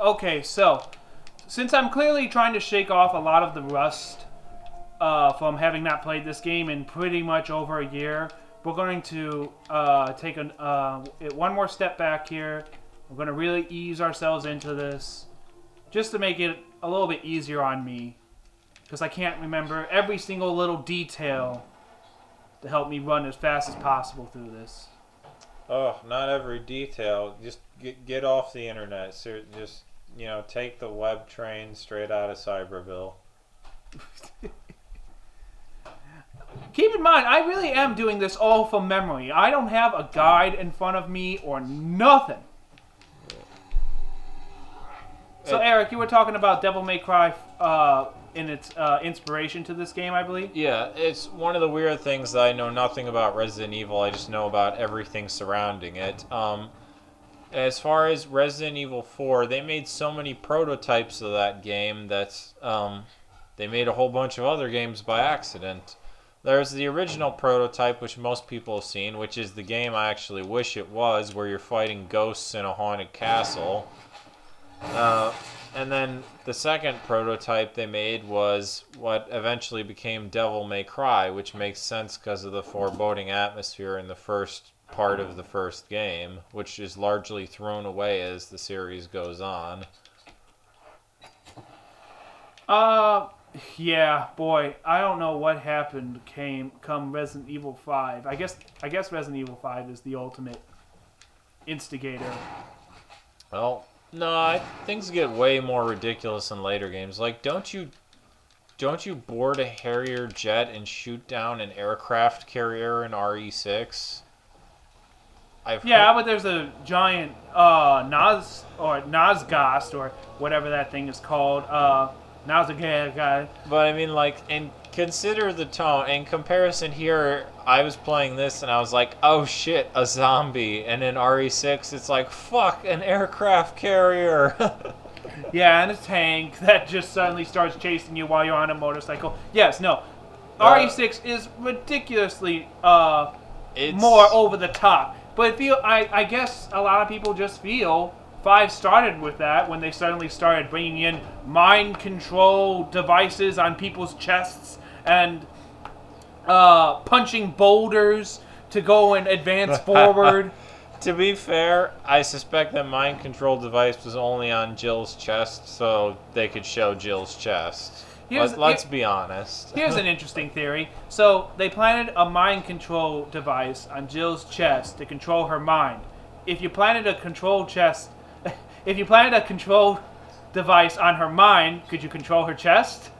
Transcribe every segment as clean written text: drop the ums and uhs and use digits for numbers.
Okay, so since I'm clearly trying to shake off a lot of the rust from having not played this game in pretty much over a year, we're going to take one more step back here. We're going to really ease ourselves into this, just to make it a little bit easier on me, because I can't remember every single little detail to help me run as fast as possible through this. Oh, not every detail. Just get off the internet. So just, take the web train straight out of Cyberville. Keep in mind, I really am doing this all from memory. I don't have a guide in front of me or nothing. So, Eric, you were talking about Devil May Cry in its inspiration to this game, I believe? Yeah, it's one of the weird things that I know nothing about Resident Evil. I just know about everything surrounding it. As far as Resident Evil 4, they made so many prototypes of that game that they made a whole bunch of other games by accident. There's the original prototype, which most people have seen, which is the game I actually wish it was, where you're fighting ghosts in a haunted castle. And then the second prototype they made was what eventually became Devil May Cry, which makes sense because of the foreboding atmosphere in the first part of the first game, which is largely thrown away as the series goes on. Yeah, boy, I don't know what happened come Resident Evil 5. I guess Resident Evil 5 is the ultimate instigator. Well, no, things get way more ridiculous in later games. Like, don't you board a Harrier jet and shoot down an aircraft carrier in RE6? But there's a giant Nazgast or whatever that thing is called. Nazgast. But I mean, like, and consider the tone. In comparison here, I was playing this and I was like, oh shit, a zombie. And in RE6, it's like, fuck, an aircraft carrier. Yeah, and a tank that just suddenly starts chasing you while you're on a motorcycle. Yes, no. RE6 is ridiculously more over the top. But I guess a lot of people just feel 5 started with that when they suddenly started bringing in mind control devices on people's chests and punching boulders to go and advance forward. To be fair, I suspect that mind control device was only on Jill's chest so they could show Jill's chest. Let's be honest. Here's an interesting theory. So they planted a mind control device on Jill's chest to control her mind. If you planted a control device on her mind, could you control her chest?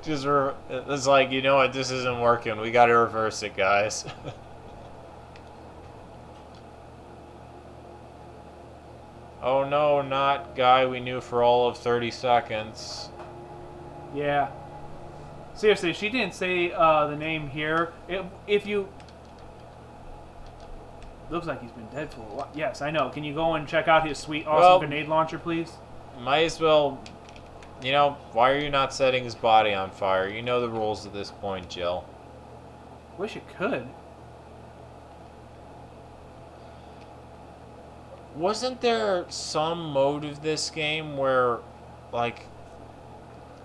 It's like, you know what, this isn't working. We got to reverse it, guys. Oh no, not guy we knew for all of 30 seconds. Yeah. Seriously, she didn't say the name here. If you... Looks like he's been dead for a while. Yes, I know. Can you go and check out his sweet, awesome grenade launcher, please? Might as well... why are you not setting his body on fire? You know the rules at this point, Jill. Wish it could. Wasn't there some mode of this game where, like,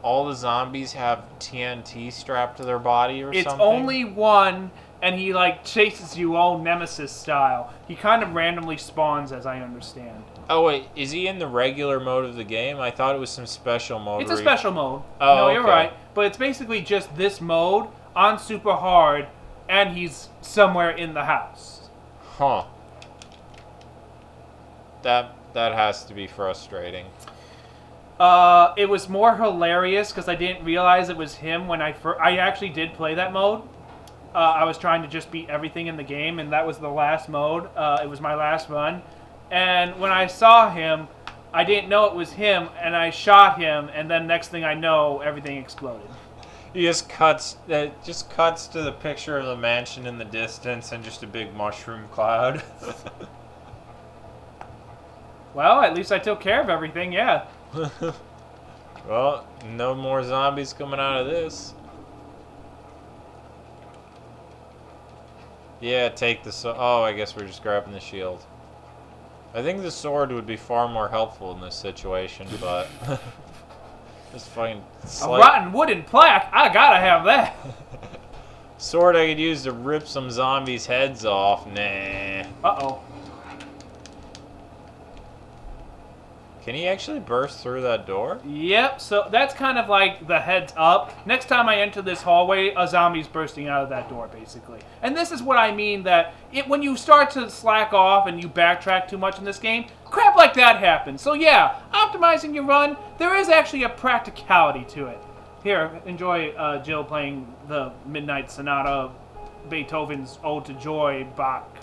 all the zombies have TNT strapped to their body or something? It's only one, and he, like, chases you all Nemesis style. He kind of randomly spawns, as I understand. Oh, wait, is he in the regular mode of the game? I thought it was some special mode. It's a special mode. Oh, no, you're okay. right. But it's basically just this mode on super hard, and he's somewhere in the house. Huh. That has to be frustrating. It was more hilarious because I didn't realize it was him when I actually did play that mode. I was trying to just beat everything in the game, and that was the last mode. It was my last run. And when I saw him, I didn't know it was him, and I shot him, and then next thing I know, everything exploded. He just cuts to the picture of the mansion in the distance and just a big mushroom cloud. Well, at least I took care of everything, yeah. Well, no more zombies coming out of this. Yeah, take the... Oh, I guess we're just grabbing the shield. I think the sword would be far more helpful in this situation, but just fucking A rotten wooden plaque? I gotta have that. sword I could use to rip some zombies' heads off. Nah. Uh-oh. Can he actually burst through that door? Yep, so that's kind of like the heads up. Next time I enter this hallway, a zombie's bursting out of that door, basically. And this is what I mean that when you start to slack off and you backtrack too much in this game, crap like that happens. So yeah, optimizing your run, there is actually a practicality to it. Here, enjoy Jill playing the Midnight Sonata, Beethoven's Ode to Joy, Bach.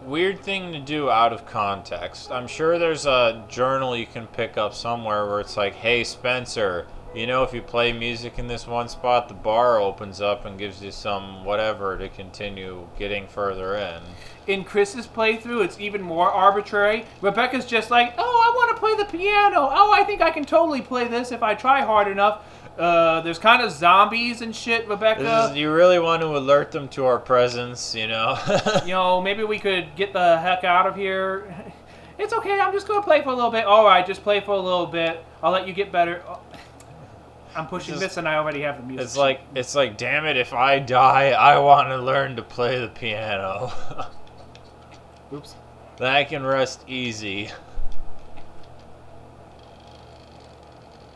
Weird thing to do out of context. I'm sure there's a journal you can pick up somewhere where it's like, hey Spencer, you know if you play music in this one spot, the bar opens up and gives you some whatever to continue getting further in. In Chris's playthrough, it's even more arbitrary. Rebecca's just like, oh, I want to play the piano. Oh, I think I can totally play this if I try hard enough. There's kind of zombies and shit, Rebecca. You really want to alert them to our presence, you know? You know, maybe we could get the heck out of here. It's okay, I'm just going to play for a little bit. All right, just play for a little bit. I'll let you get better. Oh, I'm pushing this and I already have the music. It's like, damn it, if I die, I want to learn to play the piano. Oops. Then I can rest easy.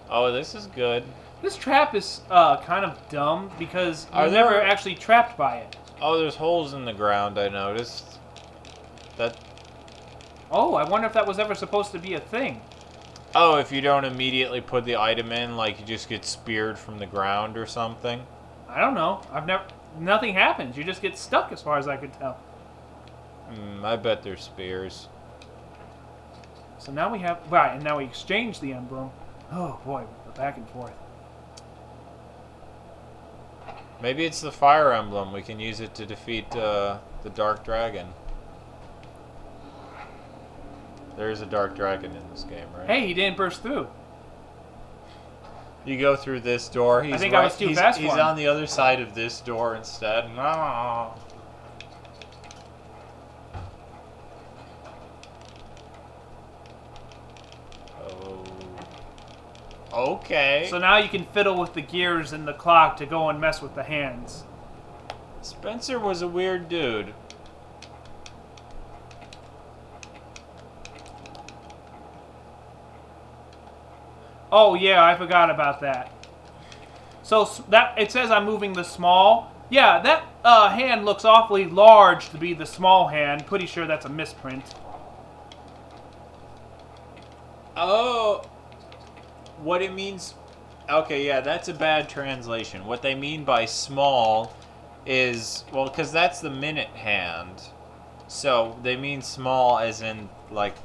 Oh, this is good. This trap is kind of dumb because you're never actually trapped by it. Oh, there's holes in the ground, I noticed. Oh, I wonder if that was ever supposed to be a thing. Oh, if you don't immediately put the item in, like you just get speared from the ground or something? I don't know. Nothing happens. You just get stuck as far as I could tell. I bet there's spears. So now we have... Right, and now we exchange the emblem. Oh, boy, the back and forth. Maybe it's the fire emblem. We can use it to defeat the dark dragon. There's a dark dragon in this game, right? Hey, he didn't burst through. You go through this door. I think I was too fast for him. He's on the other side of this door instead. No. Okay. So now you can fiddle with the gears and the clock to go and mess with the hands. Spencer was a weird dude. Oh yeah, I forgot about that. So that it says I'm moving the small. Yeah, that hand looks awfully large to be the small hand. Pretty sure that's a misprint. Oh. What it means... Okay, yeah, that's a bad translation. What they mean by small is... Well, because that's the minute hand. So, they mean small as in, like...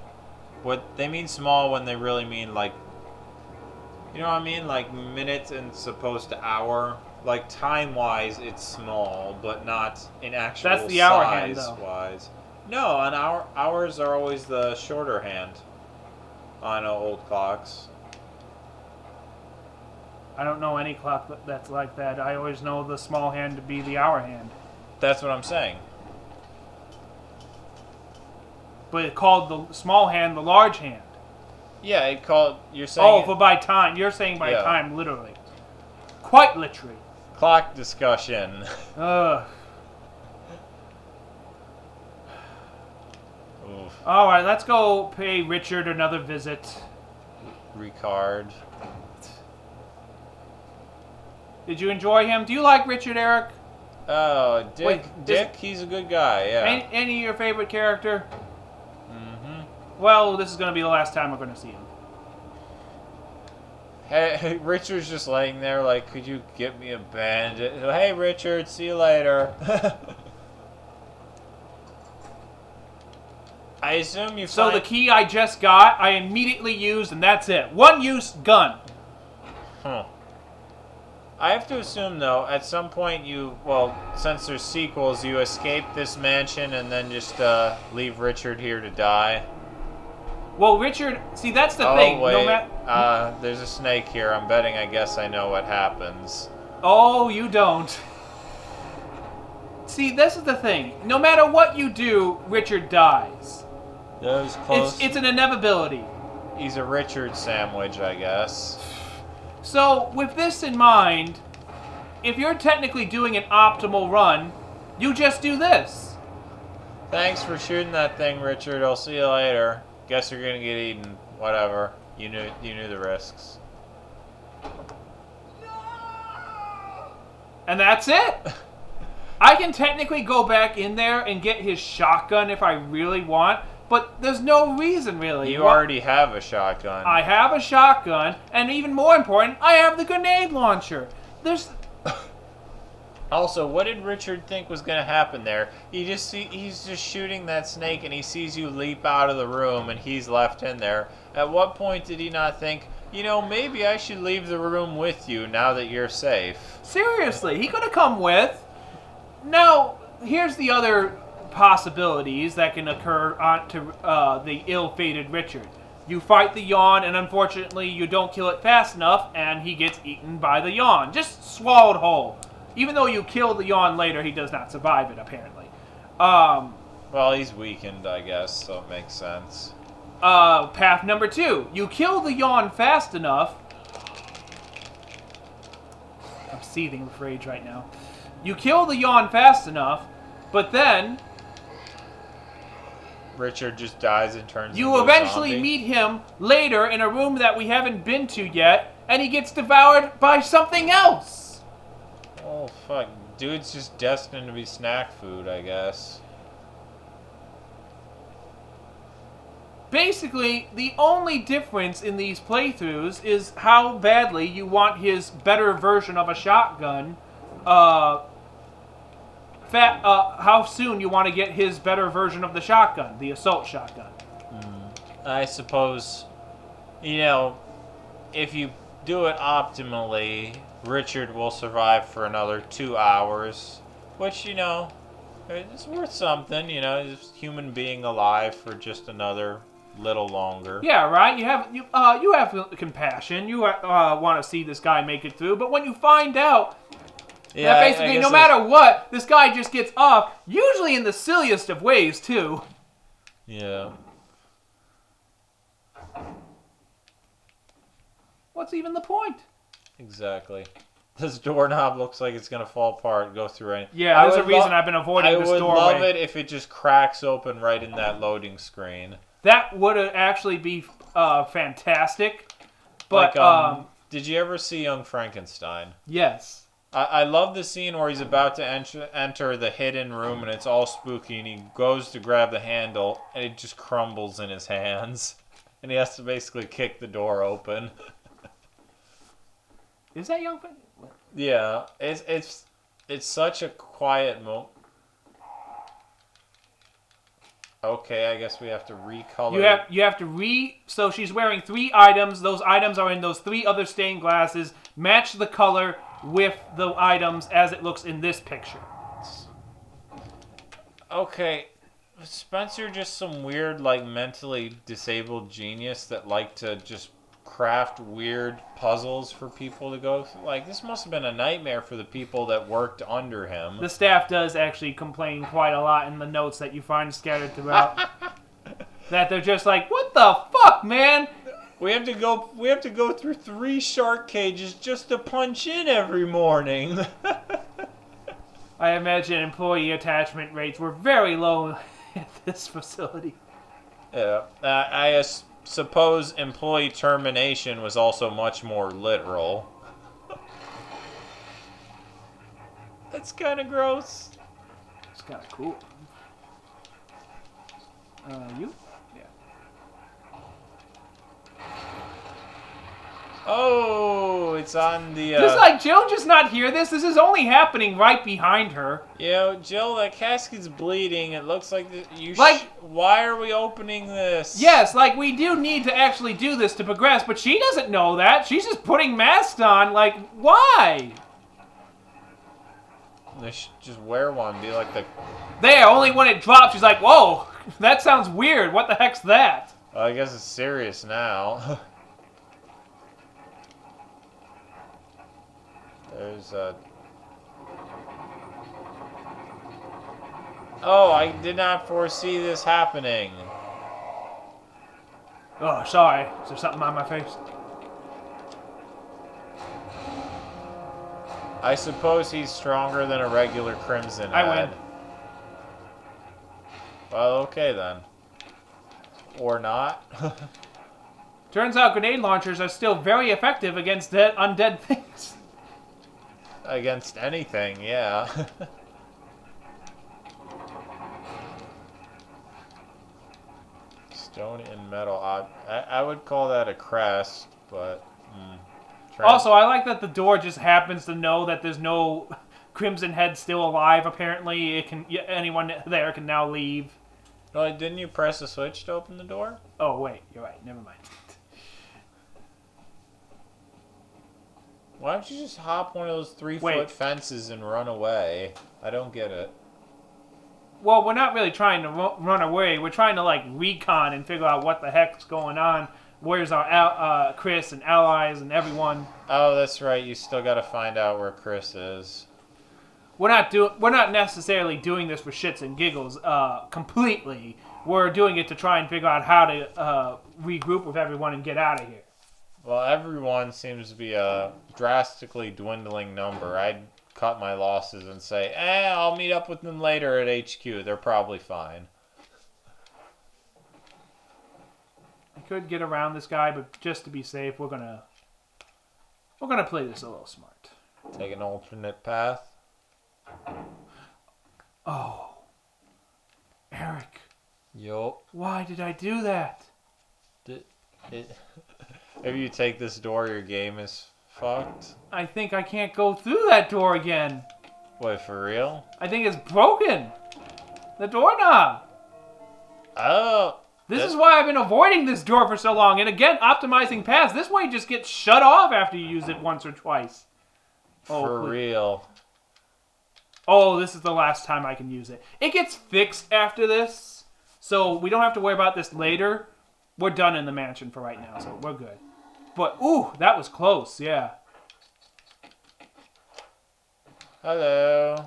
What they mean small when they really mean, like... You know what I mean? Like, minutes and supposed to hour. Like, time-wise, it's small, but not in actual that's the hour hand, though. Size-wise. No, and hours are always the shorter hand on old clocks. I don't know any clock that's like that. I always know the small hand to be the hour hand. That's what I'm saying. But it called the small hand the large hand. Yeah, it called... You're saying... Oh, but by time. You're saying by time, literally. Quite literally. Clock discussion. Ugh. Oof. Alright, let's go pay Richard another visit. Ricard. Did you enjoy him? Do you like Richard, Eric? Oh, Dick, he's a good guy, yeah. Any of your favorite character? Mm-hmm. Well, this is going to be the last time we're going to see him. Hey, Richard's just laying there like, could you get me a bandage? Hey, Richard, see you later. I assume you So the key I just got, I immediately used, and that's it. One use, gun. Huh. I have to assume, though, at some point well, since there's sequels, you escape this mansion and then just leave Richard here to die. Well, Richard, see, that's the thing. Wait. There's a snake here. I'm betting I guess I know what happens. Oh, you don't. See, this is the thing. No matter what you do, Richard dies. That was close. It's an inevitability. He's a Richard sandwich, I guess. So, with this in mind, if you're technically doing an optimal run, you just do this. Thanks for shooting that thing, Richard. I'll see you later. Guess you're gonna get eaten. Whatever. You knew the risks. And that's it. I can technically go back in there and get his shotgun if I really want, but there's no reason really. You already have a shotgun. I have a shotgun, and even more important, I have the grenade launcher. There's... Also, what did Richard think was going to happen there? He's just shooting that snake and he sees you leap out of the room and he's left in there. At what point did he not think, you know, maybe I should leave the room with you now that you're safe? Seriously, he could have come with. Now, here's the other possibilities that can occur to the ill-fated Richard. You fight the yawn, and unfortunately you don't kill it fast enough, and he gets eaten by the yawn. Just swallowed whole. Even though you kill the yawn later, he does not survive it, apparently. Well, he's weakened, I guess, so it makes sense. Path number 2. You kill the yawn fast enough. I'm seething with rage right now. You kill the yawn fast enough, but then... Richard just dies and turns you into eventually a zombie. meet him later in a room that we haven't been to yet, and he gets devoured by something else. Oh, fuck. Dude's just destined to be snack food, I guess. Basically, the only difference in these playthroughs is how badly you want his better version of a shotgun. How soon you want to get his better version of the shotgun, the assault shotgun. I suppose, you know, if you do it optimally, Richard will survive for another 2 hours, which, you know, it's worth something, you know, just human being alive for just another little longer. Yeah, right? You have compassion. You want to see this guy make it through, but when you find out that basically no matter what, this guy just gets up, usually in the silliest of ways, too. Yeah. What's even the point? Exactly. This doorknob looks like it's gonna fall apart and go through it. Yeah, there's a reason I've been avoiding this doorway. I would love it if it just cracks open right in that loading screen. That would actually be fantastic. But like, did you ever see Young Frankenstein? Yes. I love the scene where he's about to enter the hidden room and it's all spooky and he goes to grab the handle and it just crumbles in his hands and he has to basically kick the door open. Is that Young Frankenstein? Yeah, it's such a quiet moment. Okay, I guess we have to recolor. You have to so she's wearing 3 items. Those items are in those 3 other stained glasses. Match the color with the items as it looks in this picture. Okay, Spencer just some weird, like, mentally disabled genius that like to just craft weird puzzles for people to go through. Like, this must have been a nightmare for the people that worked under him. The staff does actually complain quite a lot in the notes that you find scattered throughout. That they're just like, what the fuck, man? We have to go through 3 shark cages just to punch in every morning. I imagine employee attachment rates were very low at this facility. Yeah, I suppose employee termination was also much more literal. That's kind of gross. It's kind of cool. You? Yeah. Oh, it's on the... Just like, Jill just not hear this? This is only happening right behind her. You know, Jill, that casket's bleeding. It looks like why are we opening this? Yes, like, we do need to actually do this to progress, but she doesn't know that. She's just putting masks on. Like, why? They should just wear one. Be like the... There, only when it drops, she's like, whoa, that sounds weird. What the heck's that? I guess it's serious now. There's a... Oh, I did not foresee this happening. Oh, sorry. Is there something on my face? I suppose he's stronger than a regular Crimson I Head. win. Well, okay then. Or not. Turns out grenade launchers are still very effective against undead things. Against anything, yeah. Stone and metal. I would call that a crest, but... Also, I like that the door just happens to know that there's no Crimson Head still alive. Apparently, anyone there can now leave. Oh, didn't you press a switch to open the door? Oh, wait. You're right. Never mind. Why don't you just hop one of those 3-foot fences and run away? I don't get it. Well, we're not really trying to run away. We're trying to, like, recon and figure out what the heck's going on. Where's our Chris and allies and everyone? Oh, that's right. You still got to find out where Chris is. We're not necessarily doing this for shits and giggles completely. We're doing it to try and figure out how to regroup with everyone and get out of here. Well, everyone seems to be a drastically dwindling number. I'd cut my losses and say, I'll meet up with them later at HQ. They're probably fine. I could get around this guy, but just to be safe, we're gonna play this a little smart. Take an alternate path. Oh, Eric. Yup. Why did I do that? If you take this door, your game is fucked. I think I can't go through that door again. Wait, for real? I think it's broken. The doorknob. Oh. This is why I've been avoiding this door for so long. And again, optimizing paths. This way just gets shut off after you use it once or twice. For real. Oh, this is the last time I can use it. It gets fixed after this. So we don't have to worry about this later. We're done in the mansion for right now, so we're good. But, ooh, that was close, yeah. Hello.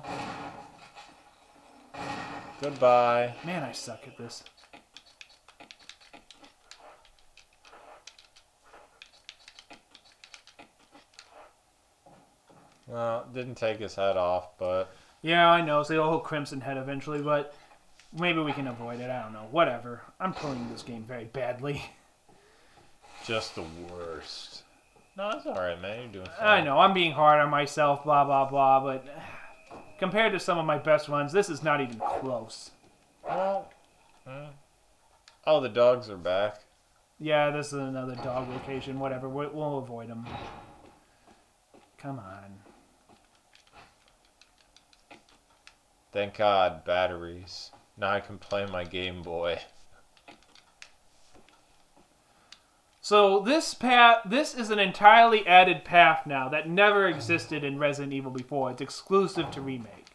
Goodbye. Man, I suck at this. Well, didn't take his head off, but... Yeah, I know. So the whole Crimson Head eventually, but maybe we can avoid it. I don't know. Whatever. I'm playing this game very badly. Just the worst. No, that's alright, man. You're doing fine. I know. I'm being hard on myself, blah, blah, blah, but compared to some of my best runs, this is not even close. Well, oh, the dogs are back. Yeah, this is another dog location. Whatever. We'll avoid them. Come on. Thank God, batteries. Now I can play my Game Boy. So this is an entirely added path now that never existed in Resident Evil before. It's exclusive to Remake.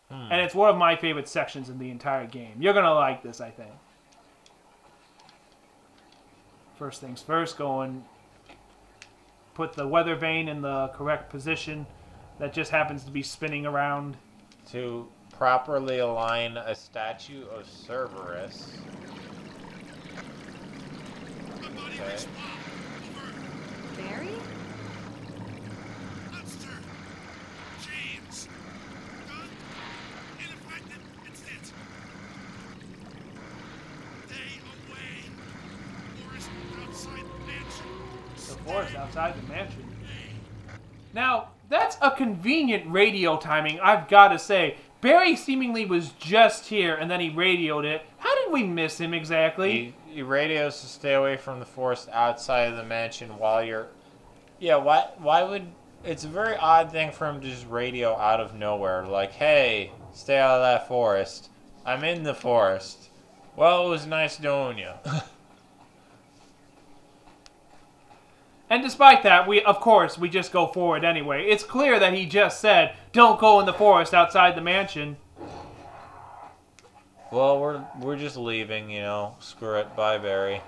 And it's one of my favorite sections in the entire game. You're going to like this, I think. First things first, go and put the weather vane in the correct position. That just happens to be spinning around. To properly align a statue of Cerberus. Okay. Barry? Monster! James! Gun! Ineffective! It's it! Stay away! Forest outside the mansion! The forest outside the mansion. Now, that's a convenient radio timing, I've got to say. Barry seemingly was just here, and then he radioed it. How did we miss him exactly? He radios to stay away from the forest outside of the mansion while you're... Yeah, why would... It's a very odd thing for him to just radio out of nowhere. Like, hey, stay out of that forest. I'm in the forest. Well, it was nice knowing you. And despite that, of course, we just go forward anyway. It's clear that he just said, don't go in the forest outside the mansion. Well, we're just leaving, you know. Screw it. Bye, Barry.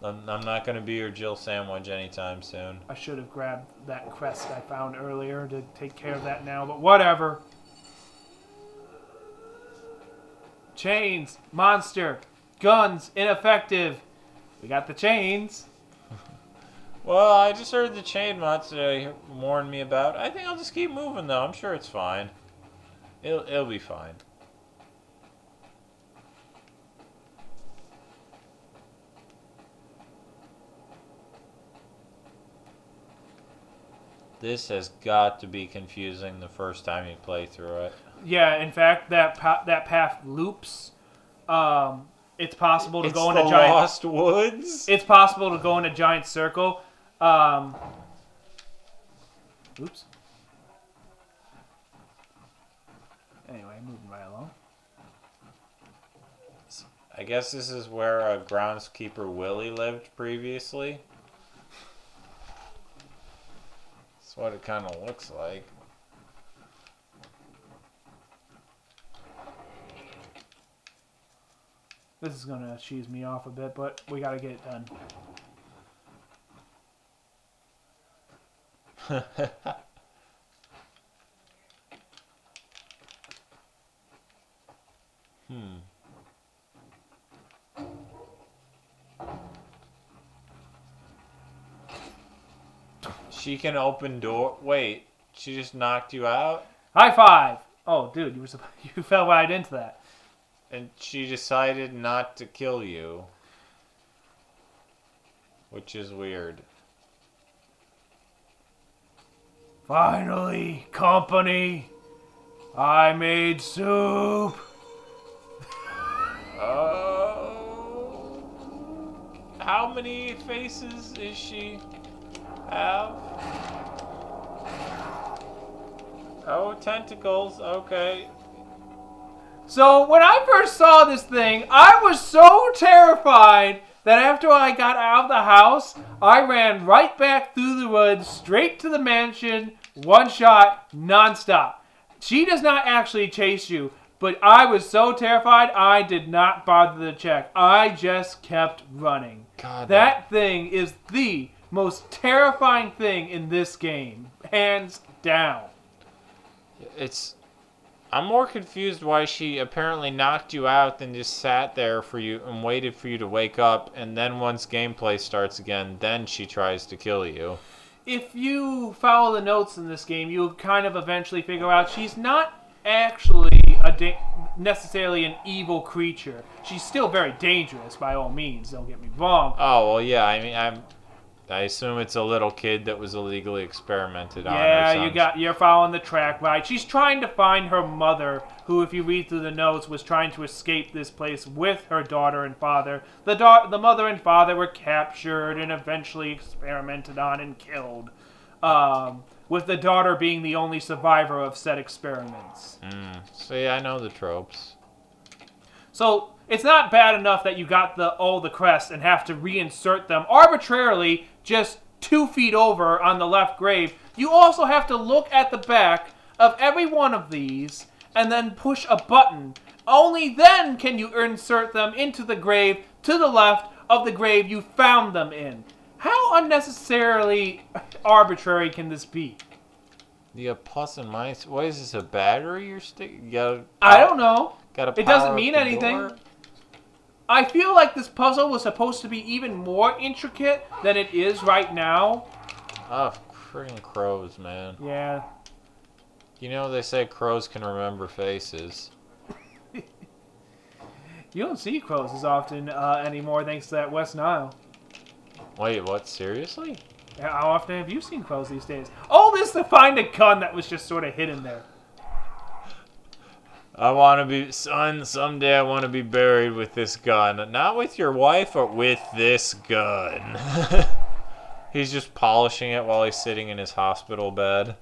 I'm not going to be your Jill sandwich anytime soon. I should have grabbed that crest I found earlier to take care of that now, but whatever. Chains, monster, guns, ineffective. We got the chains. Well, I just heard the chain monster warn me about. I think I'll just keep moving, though. I'm sure it's fine. It'll be fine. This has got to be confusing the first time you play through it. Yeah, in fact, that path loops. It's possible to go in a giant Lost Woods. It's possible to go in a giant circle. Oops. Anyway, moving right along. I guess this is where groundskeeper Willie lived previously. That's what it kind of looks like. This is gonna cheese me off a bit, but we gotta get it done. She can open door. Wait, she just knocked you out? High five! Oh, dude, you fell right into that. And she decided not to kill you. Which is weird. Finally, company, I made soup. Oh. How many faces is she have? Oh, tentacles. Okay. So when I first saw this thing, I was so terrified that after I got out of the house, I ran right back through the woods, straight to the mansion, one shot, nonstop. She does not actually chase you, but I was so terrified I did not bother to check. I just kept running. God, that thing is the most terrifying thing in this game, hands down. I'm more confused why she apparently knocked you out than just sat there for you and waited for you to wake up, and then once gameplay starts again, then she tries to kill you. If you follow the notes in this game, you'll kind of eventually figure out she's not actually necessarily an evil creature. She's still very dangerous by all means, don't get me wrong. Oh, well, yeah, I mean, I assume it's a little kid that was illegally experimented on. Yeah, you're following the track right. She's trying to find her mother, who, if you read through the notes, was trying to escape this place with her daughter and father. The mother and father were captured and eventually experimented on and killed, with the daughter being the only survivor of said experiments. See, I know the tropes. So it's not bad enough that you got all the crests and have to reinsert them arbitrarily just 2 feet over on the left grave. You also have to look at the back of every one of these and then push a button. Only then can you insert them into the grave to the left of the grave you found them in. How unnecessarily arbitrary can this be? The plus and minus. What is this, a battery you're sticking? I don't know. It doesn't mean anything. I feel like this puzzle was supposed to be even more intricate than it is right now. Oh, friggin' crows, man. Yeah. You know, they say crows can remember faces. You don't see crows as often anymore thanks to that West Nile. Wait, what? Seriously? How often have you seen crows these days? All this to find a gun that was just sort of hidden there. I want to be, son, someday I want to be buried with this gun. Not with your wife, but with this gun. He's just polishing it while he's sitting in his hospital bed.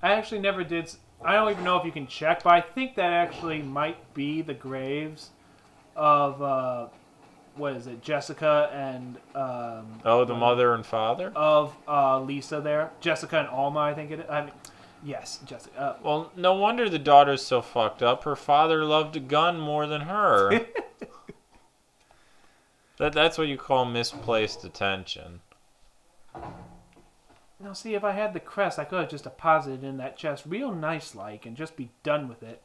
I actually never did. I don't even know if you can check, but I think that actually might be the graves of, what is it, Jessica and... the mother and father? Of Lisa there. Jessica and Alma, I think it is. I mean, yes, Jessica. Well, no wonder the daughter's so fucked up. Her father loved a gun more than her. That's what you call misplaced attention. Now, see, if I had the crest, I could have just deposited it in that chest real nice-like and just be done with it.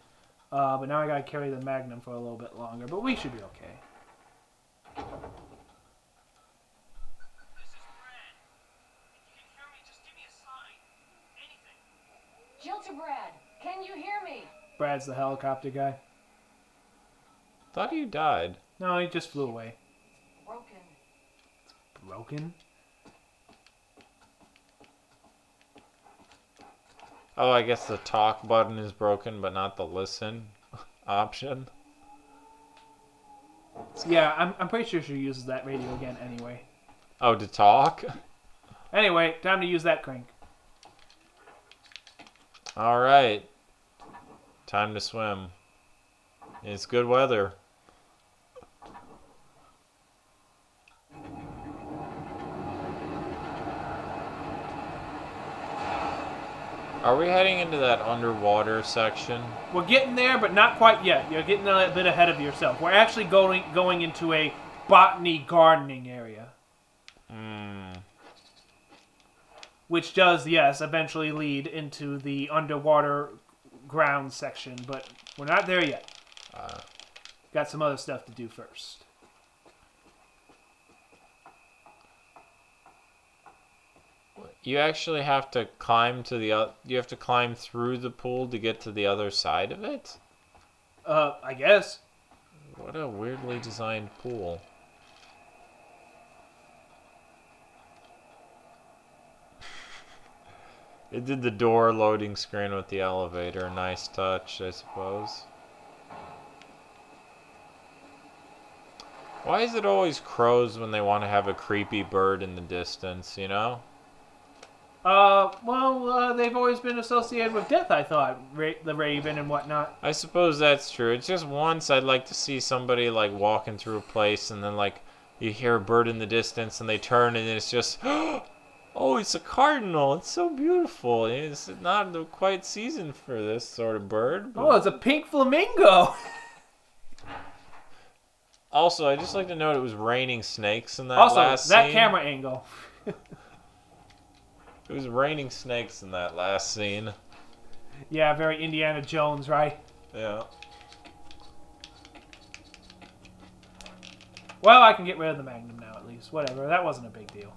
But now I gotta carry the Magnum for a little bit longer. But we should be okay. This is Brad. If you can hear me, just give me a sign. Anything. Jill to Brad, can you hear me? Brad's the helicopter guy. Thought you died. No, he just flew away. Broken. Broken? Oh, I guess the talk button is broken, but not the listen option. Yeah, I'm pretty sure she uses that radio again anyway. Oh, to talk? Anyway, time to use that crank. Alright. Time to swim. It's good weather. Are we heading into that underwater section? We're getting there, but not quite yet. You're getting a bit ahead of yourself. We're actually going into a botany gardening area. Which does, yes, eventually lead into the underwater ground section, but we're not there yet. Got some other stuff to do first. You actually have to climb to the you have to climb through the pool to get to the other side of it? I guess. What a weirdly designed pool. It did the door loading screen with the elevator. Nice touch, I suppose. Why is it always crows when they want to have a creepy bird in the distance, you know? They've always been associated with death, I thought. The raven and whatnot. I suppose that's true. It's just once I'd like to see somebody, like, walking through a place and then, like, you hear a bird in the distance and they turn and it's just... Oh, it's a cardinal. It's so beautiful. It's not quite season for this sort of bird. Oh, it's a pink flamingo. Also, I'd just like to note it was raining snakes in that Also, last that scene. camera angle. It was raining snakes in that last scene. Yeah, very Indiana Jones, right? Yeah. Well, I can get rid of the Magnum now, at least. Whatever, that wasn't a big deal.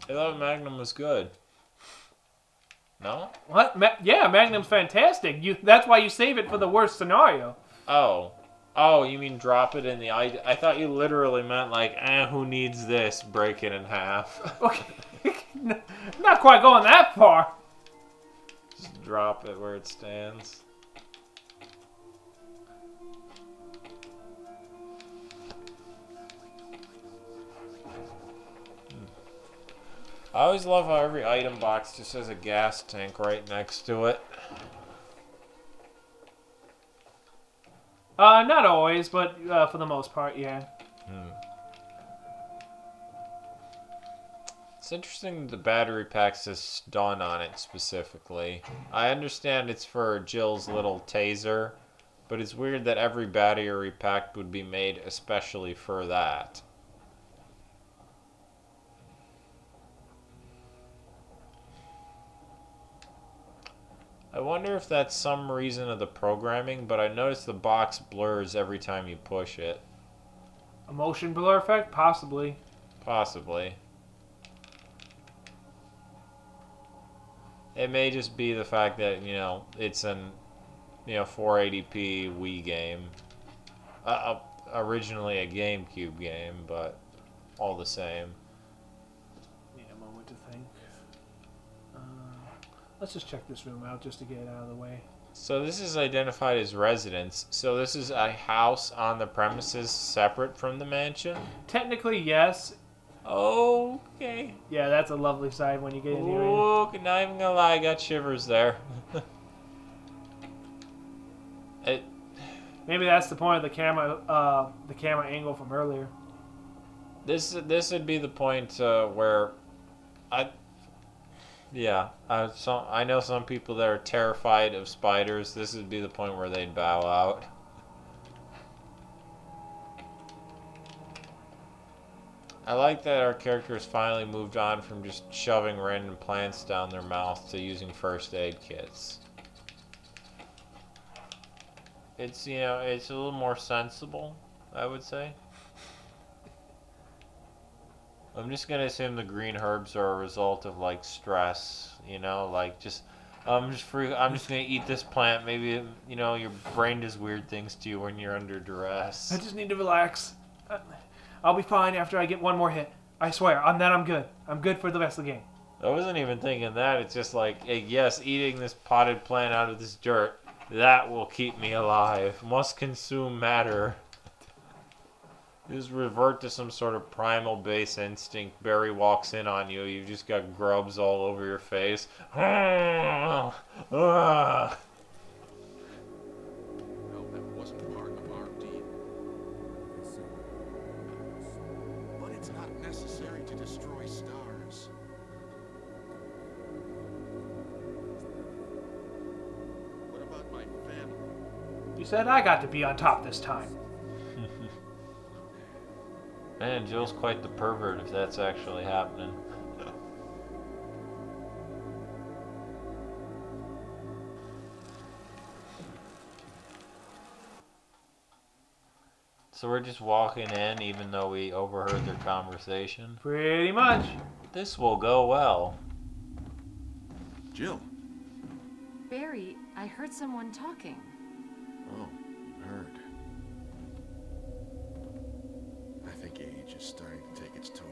I thought Magnum was good. No? What? Yeah, Magnum's fantastic. That's why you save it for the worst scenario. Oh. Oh, you mean drop it in the... I thought you literally meant like, who needs this? Break it in half. Okay. Not quite going that far. Just drop it where it stands. I always love how every item box just has a gas tank right next to it. Not always, but for the most part, yeah. It's interesting that the battery pack says stun on it specifically. I understand it's for Jill's little taser, but it's weird that every battery pack would be made especially for that. I wonder if that's some reason of the programming, but I notice the box blurs every time you push it. A motion blur effect? Possibly. Possibly. It may just be the fact that, you know, it's an, 480p Wii game. Originally a GameCube game, but all the same. Need a moment to think. Let's just check this room out just to get it out of the way. So this is identified as residence. So this is a house on the premises separate from the mansion? Technically, yes. Okay. Yeah, that's a lovely sight when you get in here. Ooh, not even gonna lie, I got shivers there. Maybe that's the point of the camera angle from earlier. This would be the point where I know some people that are terrified of spiders. This would be the point where they'd bow out. I like that our characters finally moved on from just shoving random plants down their mouth to using first aid kits. It's it's a little more sensible, I would say. I'm just gonna assume the green herbs are a result of like stress, like just I'm just gonna eat this plant. Maybe your brain does weird things to you when you're under duress. I just need to relax. I'll be fine after I get one more hit. I swear. Then I'm good. I'm good for the rest of the game. I wasn't even thinking that. It's just like, hey, yes, eating this potted plant out of this dirt, that will keep me alive. Must consume matter. Just revert to some sort of primal base instinct. Barry walks in on you. You've just got grubs all over your face. No, that wasn't part of our deal. But it's not necessary to destroy stars. What about my family? You said I got to be on top this time. Man, Jill's quite the pervert if that's actually happening. So we're just walking in even though we overheard their conversation. Pretty much. This will go well. Jill. Barry, I heard someone talking. Oh, heard. I think age is starting to take its toll.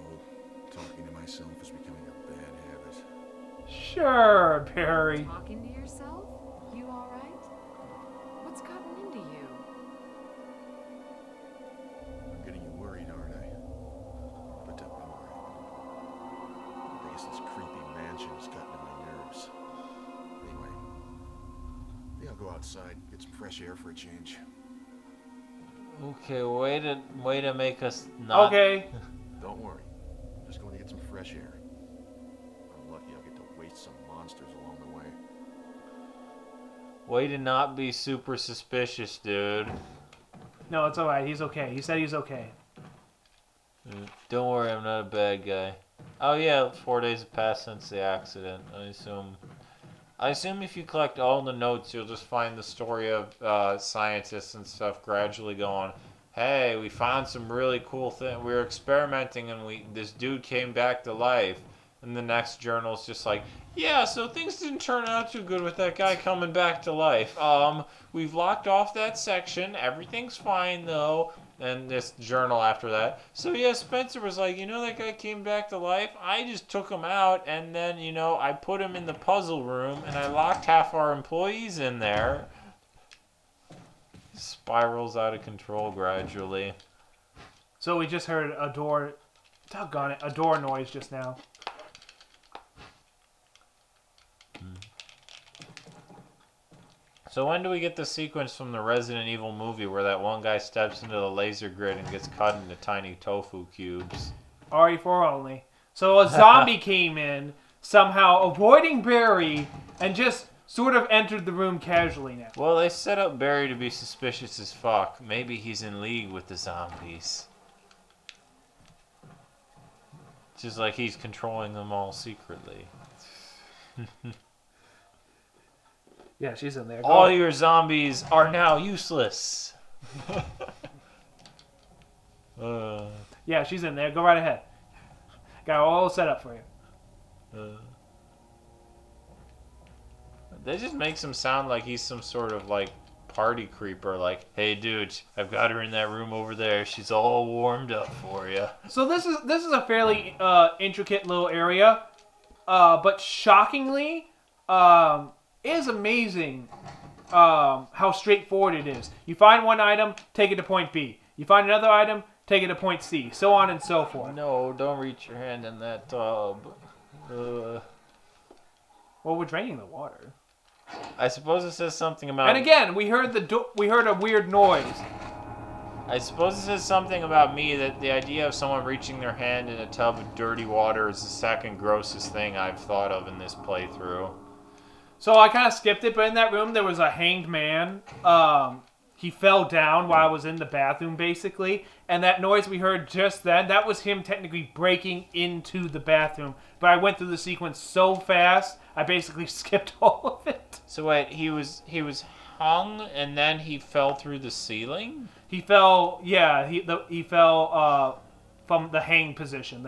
Talking to myself is becoming a bad habit. Sure, Barry. Talking to yourself? You all right? What's gotten into you? I'm getting you worried, aren't I? But don't worry. I guess this creepy mansion has gotten to my nerves. Anyway, I think I'll go outside, get some fresh air for a change. Okay, way to make us not. Okay. Don't worry. I'm just going to get some fresh air. I'm lucky I'll get to waste some monsters along the way. Way to not be super suspicious, dude. No, it's alright. He's okay. He said he's okay. Don't worry, I'm not a bad guy. Oh yeah, 4 days have passed since the accident. I assume if you collect all the notes, you'll just find the story of scientists and stuff gradually going, hey, we found some really cool thing. We were experimenting and this dude came back to life. And the next journal's just like, yeah, so things didn't turn out too good with that guy coming back to life. We've locked off that section. Everything's fine though. And this journal after that. So yeah, Spencer was like, that guy came back to life? I just took him out and then, I put him in the puzzle room and I locked half our employees in there. Spirals out of control gradually. So we just heard a door. Doggone it, a door noise just now. So when do we get the sequence from the Resident Evil movie where that one guy steps into the laser grid and gets cut into tiny tofu cubes? RE4 only. So a zombie came in, somehow avoiding Barry, and just sort of entered the room casually now. Well, they set up Barry to be suspicious as fuck. Maybe he's in league with the zombies. Just like he's controlling them all secretly. Yeah, she's in there. Go All on. your zombies are now useless. Yeah, she's in there. Go right ahead. Got all set up for you. They just makes him sound like he's some sort of like party creeper. Like, hey, dude, I've got her in that room over there. She's all warmed up for you. So this is a fairly intricate little area, but shockingly, it is amazing how straightforward it is. You find one item, take it to point B. You find another item, take it to point C. So on and so forth. No, don't reach your hand in that tub. Well, we're draining the water. I suppose it says something about. And again, we heard a weird noise. I suppose it says something about me that the idea of someone reaching their hand in a tub of dirty water is the second grossest thing I've thought of in this playthrough. So I kind of skipped it, but in that room there was a hanged man. He fell down while I was in the bathroom, basically. And that noise we heard just then, that was him technically breaking into the bathroom. But I went through the sequence so fast, I basically skipped all of it. So wait, he was hung and then he fell through the ceiling? He fell. Yeah, he fell from the hangman position.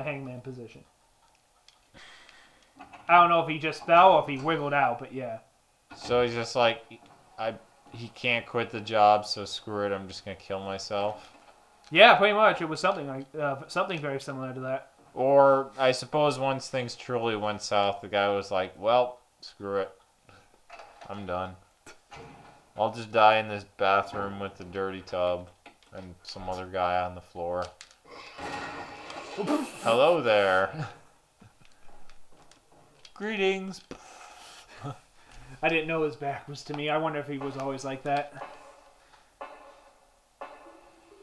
I don't know if he just fell or if he wiggled out, but yeah. So he's just like, he can't quit the job, so screw it. I'm just gonna kill myself. Yeah, pretty much. It was something like something very similar to that. Or I suppose once things truly went south, the guy was like, well, screw it. I'm done. I'll just die in this bathroom with the dirty tub and some other guy on the floor. Hello there. Greetings. I didn't know his back was to me. I wonder if he was always like that.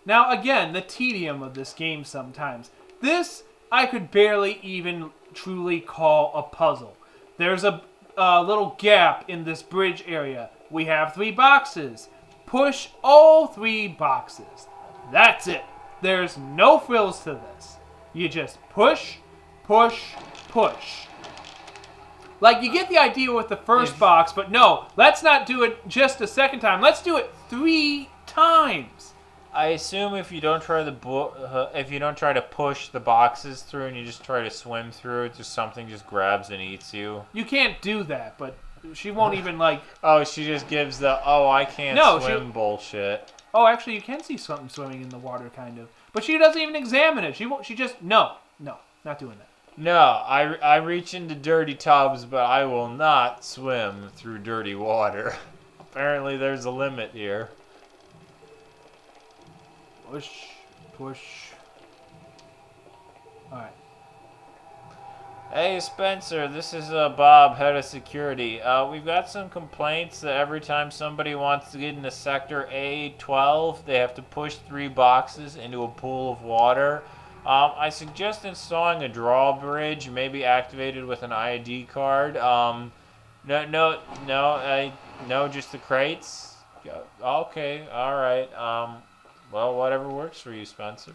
Now, again, the tedium of this game sometimes. This, I could barely even truly call a puzzle. There's a little gap in this bridge area. We have 3 boxes. Push all 3 boxes. That's it. There's no frills to this. You just push, push, push. Like, you get the idea with the first box, but no, let's not do it just a second time. Let's do it 3 times. I assume if you don't try to push the boxes through and you just try to swim through it, just something just grabs and eats you. You can't do that, but she won't even like. Oh, she just gives the I can't swim bullshit. Oh, actually, you can see something swimming in the water, kind of. But she doesn't even examine it. She won't. She just no, not doing that. No, I reach into dirty tubs, but I will not swim through dirty water. Apparently, there's a limit here. Push, push. All right. Hey, Spencer, this is Bob, head of security. We've got some complaints that every time somebody wants to get into Sector A12, they have to push 3 boxes into a pool of water. I suggest installing a drawbridge, maybe activated with an ID card. No, just the crates. Okay, all right. Well, whatever works for you, Spencer.